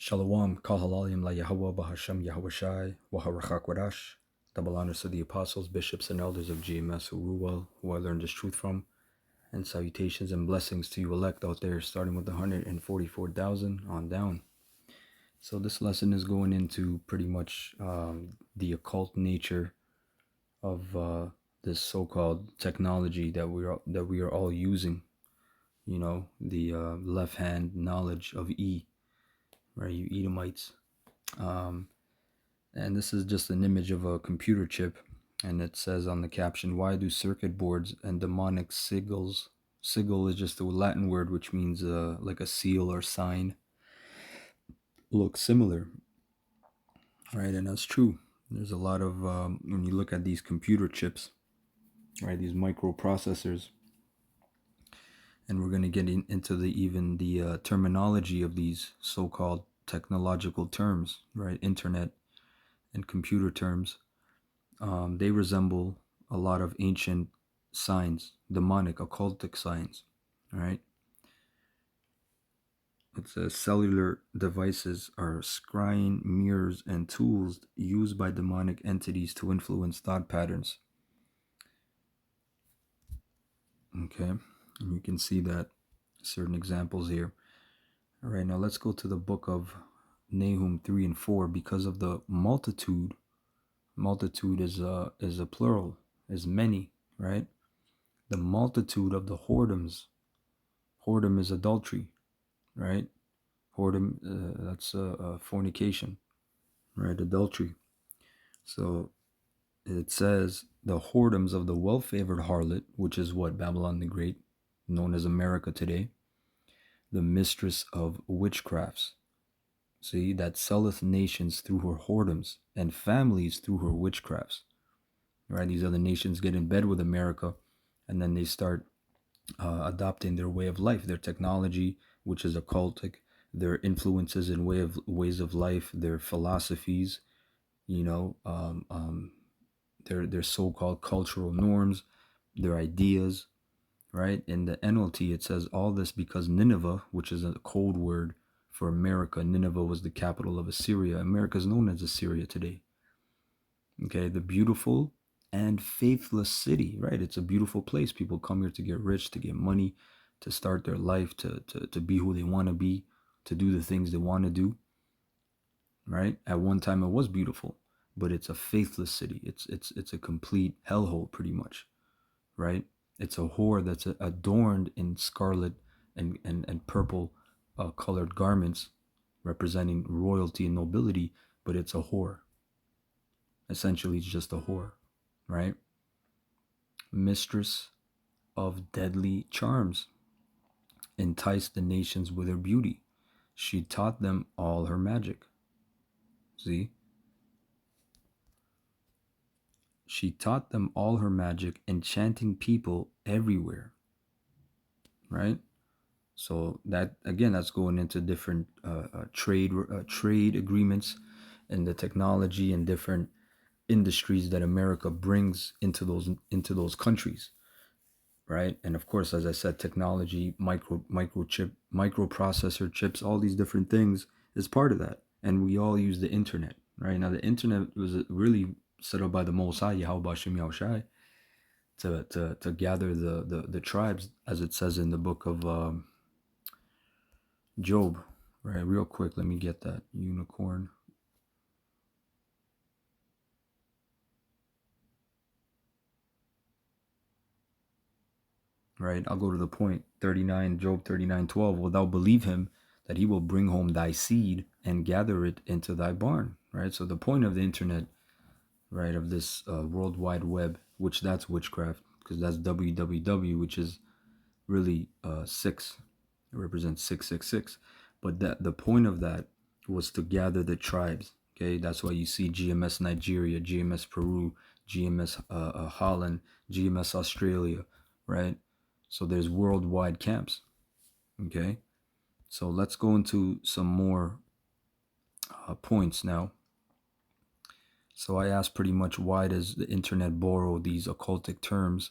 Shalom, Kal Halalim La Yahweh Bahashem Yahweh Shai, Waharachak Wadash. Double honors to the apostles, bishops, and elders of GMS who I learned this truth from. And salutations and blessings to you elect out there, starting with the 144,000 on down. So this lesson is going into pretty much the occult nature of this so-called technology that we are all using. You know, the left-hand knowledge of E, right? You Edomites. And this is just an image of a computer chip, and it says on the caption, why do circuit boards and demonic sigils, sigil is just a Latin word which means like a seal or sign, look similar, right? And that's true. There's a lot of when you look at these computer chips, right, these microprocessors, and we're going to get into the terminology of these so-called technological terms, right? Internet and computer terms. They resemble a lot of ancient signs, demonic, occultic signs, right? It says cellular devices are scrying mirrors and tools used by demonic entities to influence thought patterns. Okay, and you can see that certain examples here. All right, now let's go to the book of Nahum 3 and 4. Because of the multitude is a plural, is many, right? The multitude of the whoredoms. Whoredom is adultery, right? Whoredom, that's fornication, right? Adultery. So it says the whoredoms of the well-favored harlot, which is what? Babylon the Great, known as America today, the mistress of witchcrafts. See, that selleth nations through her whoredoms and families through her witchcrafts, right? These other nations get in bed with America, and then they start adopting their way of life, their technology, which is occultic, their influences and ways of life, their philosophies, you know, their so-called cultural norms, their ideas, right? In the NLT, it says all this because Nineveh, which is a code word for America, Nineveh was the capital of Assyria. America is known as Assyria today. Okay, the beautiful and faithless city, right? It's a beautiful place. People come here to get rich, to get money, to start their life, to be who they want to be, to do the things they want to do, right? At one time it was beautiful, but it's a faithless city. It's a complete hellhole pretty much, right? It's a whore that's adorned in scarlet and purple colored garments representing royalty and nobility, but it's a whore. Essentially, it's just a whore, right? Mistress of deadly charms, enticed the nations with her beauty. She taught them all her magic. See? She taught them all her magic, enchanting people everywhere, right? So that, again, that's going into different trade agreements and the technology and different industries that America brings into those countries, right? And of course, as I said, technology, microprocessor chips, all these different things is part of that. And we all use the internet, right? Now, the internet was really set up by the Most High, Yahweh Bashem Yahushai, to gather the tribes, as it says in the book of Job, right? Real quick, let me get that unicorn. Right, I'll go to the point. 39, Job 39:12. Wilt thou believe him that he will bring home thy seed and gather it into thy barn? Right. So the point of the internet, right, of this World Wide Web, which that's witchcraft, because that's www, which is really six. It represents 666. But that the point of that was to gather the tribes. Okay, that's why you see GMS Nigeria, GMS Peru, GMS Holland, GMS Australia, right? So there's worldwide camps. Okay, so let's go into some more points now. So I asked pretty much, why does the internet borrow these occultic terms?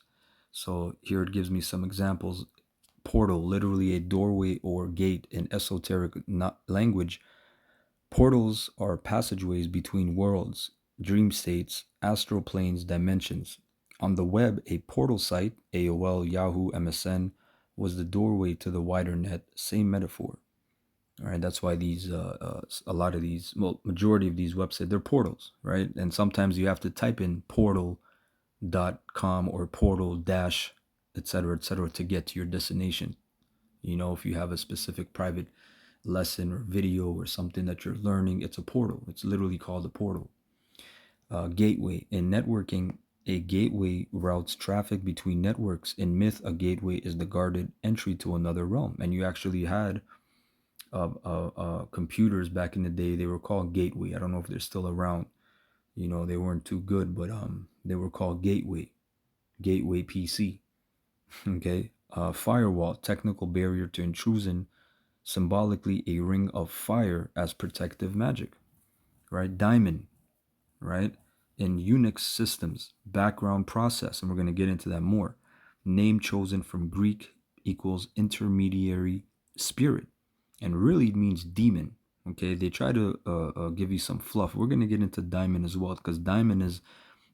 So here it gives me some examples. Portal, literally a doorway or gate in esoteric language, Portals are passageways between worlds, dream states, astral planes, dimensions. On the web, a portal site, AOL, Yahoo, MSN, was the doorway to the wider net. Same metaphor. All right, that's why these, a lot of these, well, majority of these websites, they're portals, right? And sometimes you have to type in portal.com or portal dash, et cetera, to get to your destination. You know, if you have a specific private lesson or video or something that you're learning, it's a portal. It's literally called a portal. Gateway. In networking, a gateway routes traffic between networks. In myth, a gateway is the guarded entry to another realm. And you actually had computers back in the day. They were called gateway. I don't know if they're still around. You know, they weren't too good, but they were called gateway PC. Okay. Firewall, technical barrier to intrusion, symbolically a ring of fire as protective magic, right? Diamond, right? In Unix systems, background process, and we're going to get into that more. Name chosen from Greek equals intermediary spirit, and really it means demon. Okay, they try to give you some fluff. We're going to get into diamond as well, because diamond is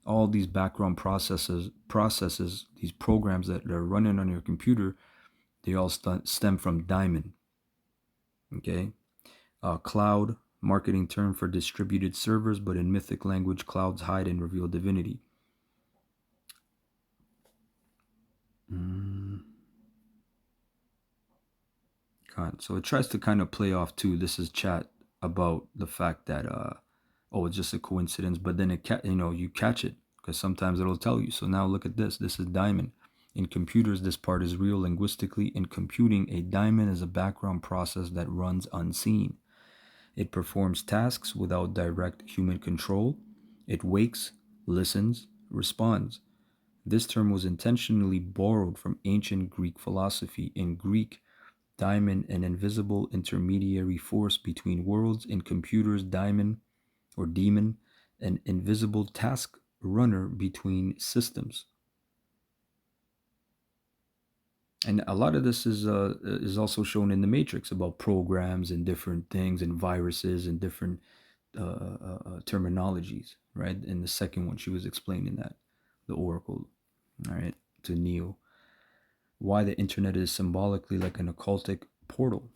all these background processes, these programs that are running on your computer. They all stem from diamond. Okay, cloud, marketing term for distributed servers, but in mythic language, clouds hide and reveal divinity. God. So it tries to kind of play off too. This is chat about the fact that oh, it's just a coincidence, but then you catch it because sometimes it'll tell you. So now look at this. This is diamond. In computers, this part is real linguistically. In computing, a diamond is a background process that runs unseen. It performs tasks without direct human control. It wakes, listens, responds. This term was intentionally borrowed from ancient Greek philosophy. In Greek, diamond, an invisible intermediary force between worlds. In computers, diamond or demon, an invisible task runner between systems. And a lot of this is also shown in the Matrix about programs and different things and viruses and different terminologies, right? In the second one, she was explaining that, the Oracle, all right, to Neo. Why the internet is symbolically like an occultic portal.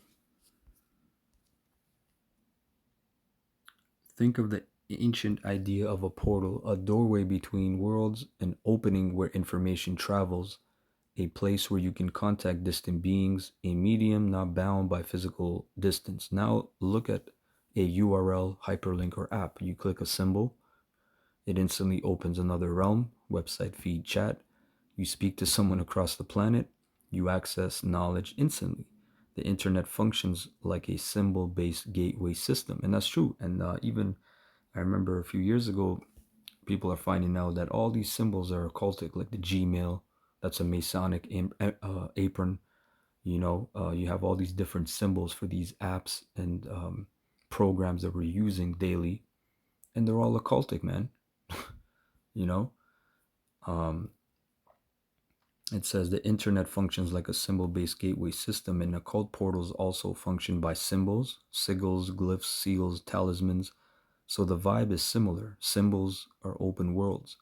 Think of the ancient idea of a portal, a doorway between worlds, an opening where information travels, a place where you can contact distant beings, a medium not bound by physical distance. Now look at a URL, hyperlink, or app. You click a symbol, it instantly opens another realm, website, feed, chat. You speak to someone across the planet, you access knowledge instantly. The internet functions like a symbol-based gateway system, and that's true. And even I remember a few years ago, people are finding out that all these symbols are occultic, like the Gmail, that's a Masonic apron. You have all these different symbols for these apps and programs that we're using daily, and they're all occultic, man. you know, um, it says the internet functions like a symbol-based gateway system, and occult portals also function by symbols, sigils, glyphs, seals, talismans. So the vibe is similar. Symbols are open worlds.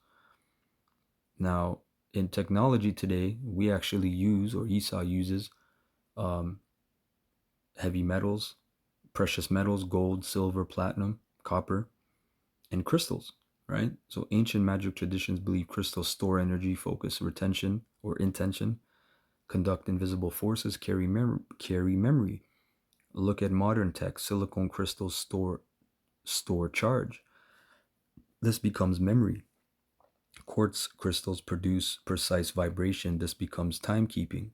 Now, in technology today, we actually use, or Esau uses, um, heavy metals, precious metals, gold, silver, platinum, copper, and crystals, right? So ancient magic traditions believe crystals store energy, focus, retention, or intention, conduct invisible forces, carry memory. Look at modern tech. Silicon crystals store charge. This becomes memory. Quartz crystals produce precise vibration. This becomes timekeeping.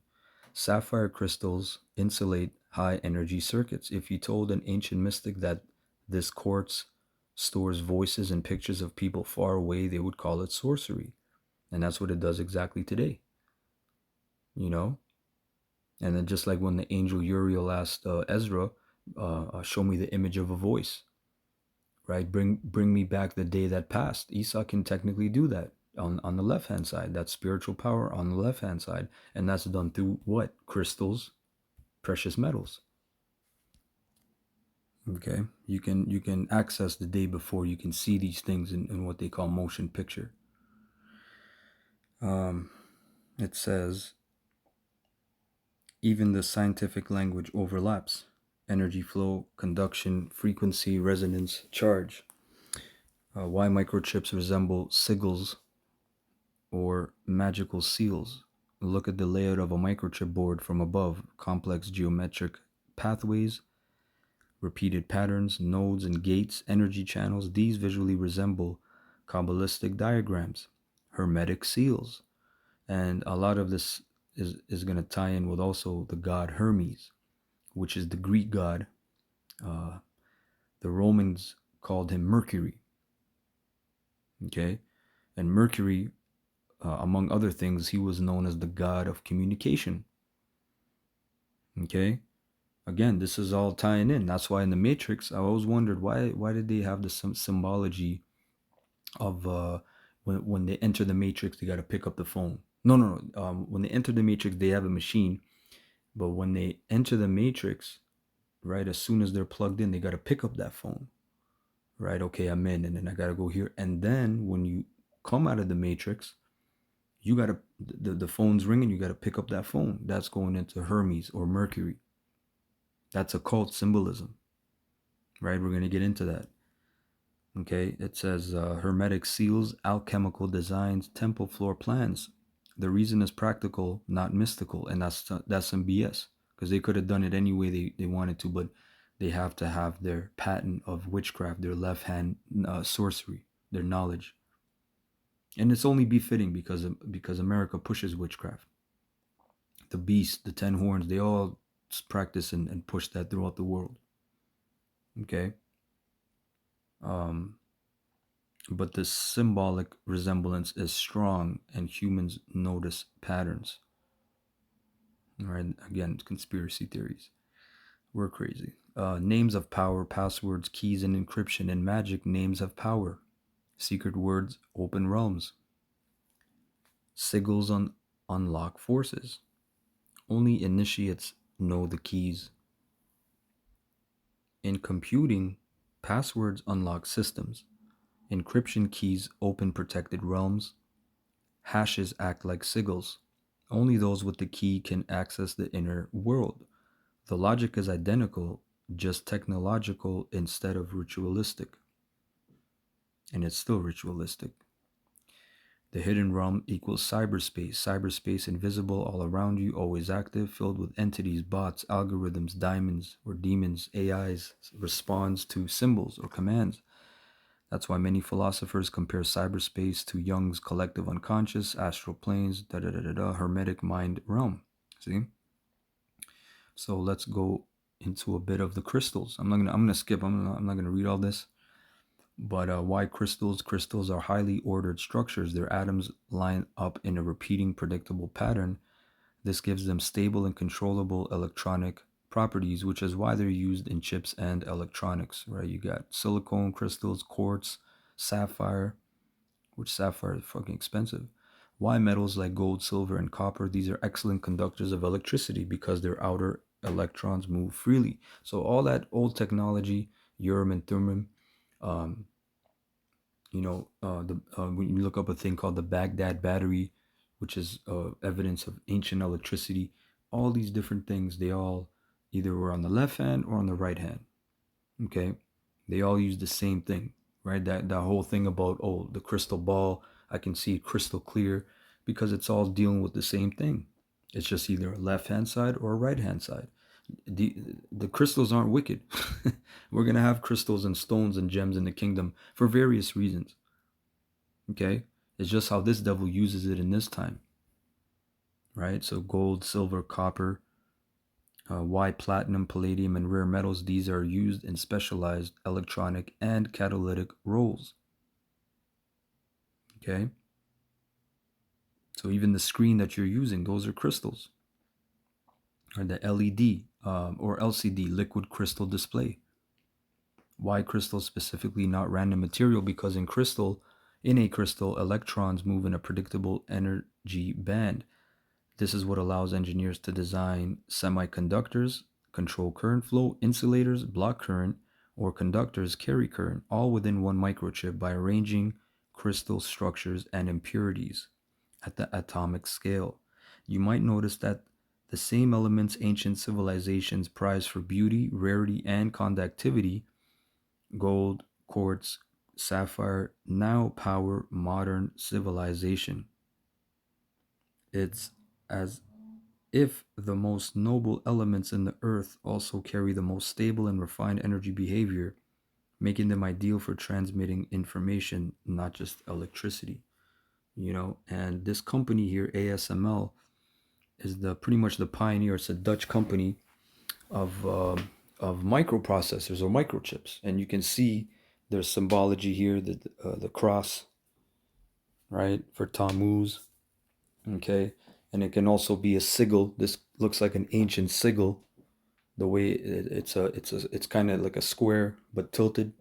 Sapphire crystals insulate high energy circuits. If you told an ancient mystic that this quartz stores voices and pictures of people far away, they would call it sorcery. And that's what it does exactly today. You know? And then just like when the angel Uriel asked Ezra, show me the image of a voice, right? Bring me back the day that passed. Esau can technically do that on the left hand side. That's spiritual power on the left hand side, and that's done through what? Crystals, precious metals. Okay, you can access the day before. You can see these things in what they call motion picture. Um, it says even the scientific language overlaps: energy flow, conduction, frequency, resonance, charge. Why microchips resemble sigils or magical seals. Look at the layout of a microchip board from above: complex geometric pathways, repeated patterns, nodes and gates, energy channels. These visually resemble Kabbalistic diagrams, hermetic seals. And a lot of this is going to tie in with also the god Hermes, which is the Greek god. Uh, the Romans called him Mercury. Okay. And Mercury, among other things, he was known as the god of communication. Okay. Again, this is all tying in. That's why in the Matrix, I always wondered why did they have the symbology of when they enter the Matrix, they got to pick up the phone. No. When they enter the Matrix, they have a machine, but when they enter the Matrix, right, as soon as they're plugged in, they got to pick up that phone. Right? Okay, I'm in, and then I got to go here, and then when you come out of the Matrix, you got to the phone's ringing. You got to pick up that phone. That's going into Hermes or Mercury. That's occult symbolism, right? We're gonna get into that. Okay, it says hermetic seals, alchemical designs, temple floor plans. The reason is practical, not mystical, and that's some BS, because they could have done it any way they wanted to, but they have to have their patent of witchcraft, their left hand sorcery, their knowledge, and it's only befitting because America pushes witchcraft. The beast, the 10 horns, they all practice and push that throughout the world. Okay. Um, but the symbolic resemblance is strong and humans notice patterns. All right, again, conspiracy theories. We're crazy. Names of power, passwords, keys, and encryption. In magic, names have power. Secret words open realms. Sigils unlock forces. Only initiates know the keys. In computing, passwords unlock systems. Encryption keys open protected realms. Hashes act like sigils. Only those with the key can access the inner world. The logic is identical, just technological instead of ritualistic. And it's still ritualistic. The hidden realm equals cyberspace. Cyberspace invisible all around you, always active, filled with entities, bots, algorithms, diamonds or demons, AIs, responds to symbols or commands. That's why many philosophers compare cyberspace to Jung's collective unconscious, astral planes, hermetic mind realm. See? So let's go into a bit of the crystals. I'm gonna skip. I'm not gonna read all this. But why crystals? Crystals are highly ordered structures. Their atoms line up in a repeating, predictable pattern. This gives them stable and controllable electronic properties, which is why they're used in chips and electronics. Right? You got silicone crystals, quartz, sapphire, which sapphire is fucking expensive. Why metals like gold, silver, and copper? These are excellent conductors of electricity because their outer electrons move freely. So all that old technology, urim and thummim, um, when you look up a thing called the Baghdad battery, which is evidence of ancient electricity, all these different things, they all either were on the left hand or on the right hand. Okay, they all use the same thing, right? That whole thing about, oh, the crystal ball, I can see it crystal clear, because it's all dealing with the same thing. It's just either a left hand side or a right hand side. The crystals aren't wicked. We're gonna have crystals and stones and gems in the kingdom for various reasons. Okay, it's just how this devil uses it in this time, right? So gold, silver, copper, why platinum, palladium, and rare metals? These are used in specialized electronic and catalytic roles. Okay, so even the screen that you're using, those are crystals. Or the LED or LCD, liquid crystal display. Why crystal specifically, not random material? Because in a crystal, electrons move in a predictable energy band. This is what allows engineers to design semiconductors, control current flow, insulators, block current, or conductors carry current, all within one microchip by arranging crystal structures and impurities at the atomic scale. You might notice that the same elements ancient civilizations prized for beauty, rarity, and conductivity, gold, quartz, sapphire, now power modern civilization. It's as if the most noble elements in the earth also carry the most stable and refined energy behavior, making them ideal for transmitting information, not just electricity. And this company here, ASML, is the pretty much the pioneer. It's a Dutch company of microprocessors or microchips, and you can see there's symbology here, the cross, right, for Tammuz. Okay, and it can also be a sigil. This looks like an ancient sigil. The way it's kind of like a square but tilted,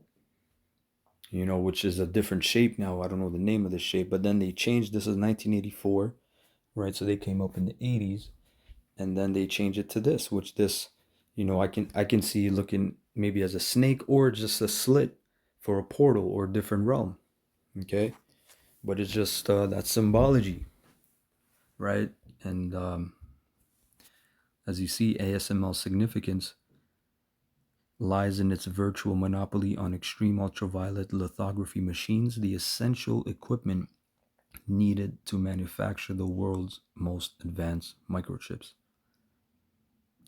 which is a different shape now. I don't know the name of the shape, but then they changed. This is 1984, right? So they came up in the 80s, and then they changed it to this, which this, I can see looking maybe as a snake or just a slit for a portal or a different realm. Okay, but it's just that symbology, right? And as you see, ASML's significance lies in its virtual monopoly on extreme ultraviolet lithography machines, the essential equipment needed to manufacture the world's most advanced microchips.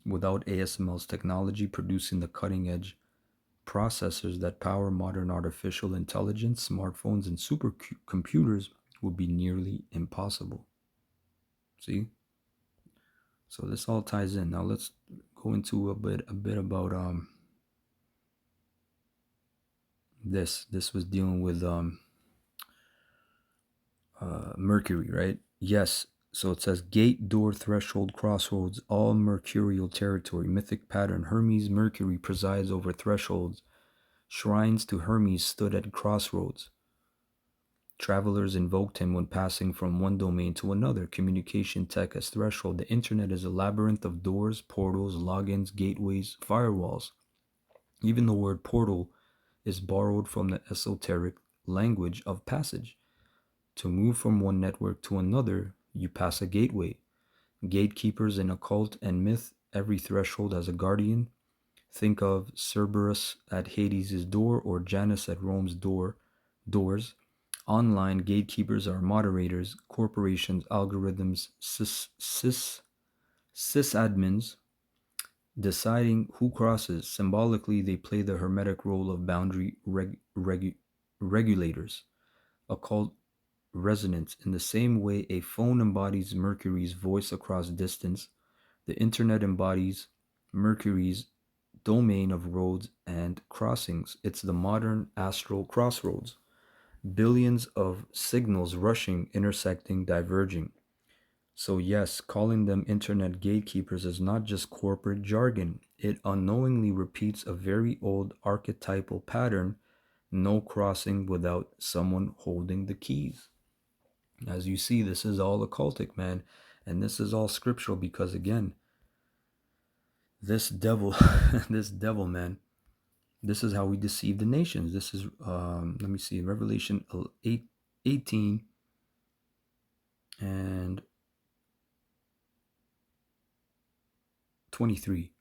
Without ASML's technology producing the cutting edge processors that power modern artificial intelligence, smartphones, and supercomputers would be nearly impossible. See? So this all ties in. Now let's go into a bit about this. This was dealing with Mercury, right? Yes. So it says gate, door, threshold, crossroads, all mercurial territory. Mythic pattern. Hermes Mercury presides over thresholds. Shrines to Hermes stood at crossroads. Travelers invoked him when passing from one domain to another. Communication tech as threshold. The internet is a labyrinth of doors, portals, logins, gateways, firewalls. Even the word portal is borrowed from the esoteric language of passage. To move from one network to another, you pass a gateway. Gatekeepers in occult and myth, every threshold has a guardian. Think of Cerberus at Hades' door or Janus at Rome's doors. Online gatekeepers are moderators, corporations, algorithms, sysadmins deciding who crosses. Symbolically, they play the hermetic role of boundary regulators. Occult resonance. In the same way a phone embodies Mercury's voice across distance, the internet embodies Mercury's domain of roads and crossings. It's the modern astral crossroads. Billions of signals rushing, intersecting, diverging. So, yes, calling them internet gatekeepers is not just corporate jargon. It unknowingly repeats a very old archetypal pattern: no crossing without someone holding the keys. As you see, this is all occultic, man. And this is all scriptural because, again, this devil, this devil, man, this is how we deceive the nations. This is, let me see, Revelation 18 and 23.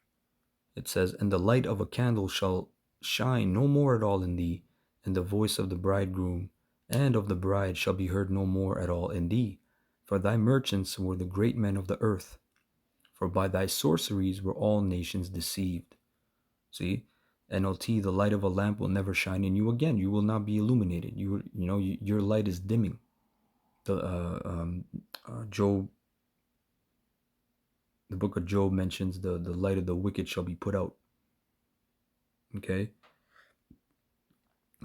It says, and the light of a candle shall shine no more at all in thee, and the voice of the bridegroom and of the bride shall be heard no more at all in thee. For thy merchants were the great men of the earth, for by thy sorceries were all nations deceived. See? NLT, the light of a lamp will never shine in you again. You will not be illuminated. Your light is dimming. Job, the book of Job mentions the light of the wicked shall be put out. Okay?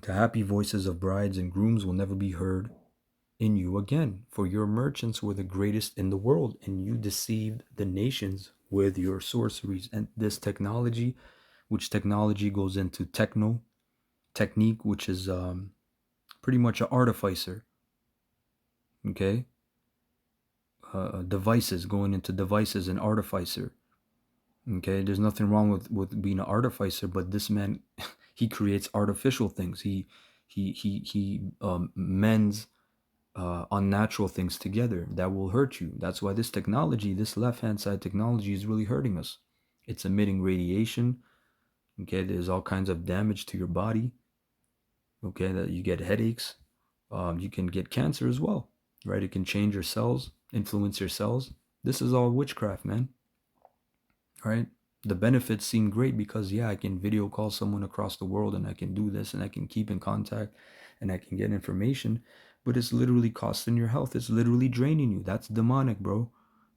The happy voices of brides and grooms will never be heard in you again, for your merchants were the greatest in the world, and you deceived the nations with your sorceries. And this technology, which technology goes into technique, which is pretty much an artificer. Okay? Devices, going into devices and artificer. Okay, there's nothing wrong with being an artificer, but this man, He creates artificial things. He mends unnatural things together that will hurt you. That's why this technology, this left-hand side technology, is really hurting us. It's emitting radiation. Okay, there's all kinds of damage to your body. Okay, that you get headaches. You can get cancer as well, right? It can change your cells, influence your cells. This is all witchcraft, man. Right? The benefits seem great because yeah, I can video call someone across the world and I can do this and I can keep in contact and I can get information, but it's literally costing your health. It's literally draining you. That's demonic, bro.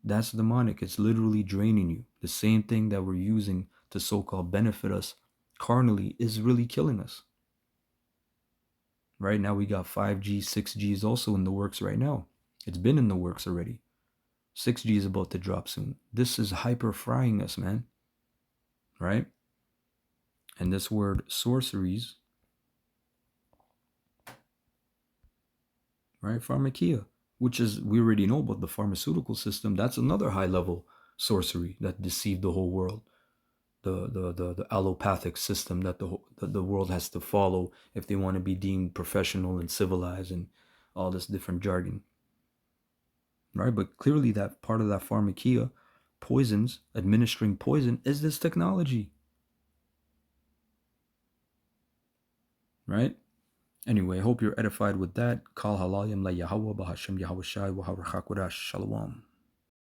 That's demonic. It's literally draining you. The same thing that we're using to so-called benefit us carnally is really killing us. Right now we got 5G, 6G is also in the works right now. It's been in the works already. 6G is about to drop soon. This is hyper frying us, man. Right? And this word sorceries, right? Pharmakia, which is, we already know about the pharmaceutical system. That's another high level sorcery that deceived the whole world. The allopathic system that the world has to follow if they want to be deemed professional and civilized and all this different jargon. Right? But clearly that part of that pharmakia, poisons, administering poison, is this technology. Right? Anyway, I hope you're edified with that. Kal halayim la Yahweh bahashem Yahweh Shai wa Shalom.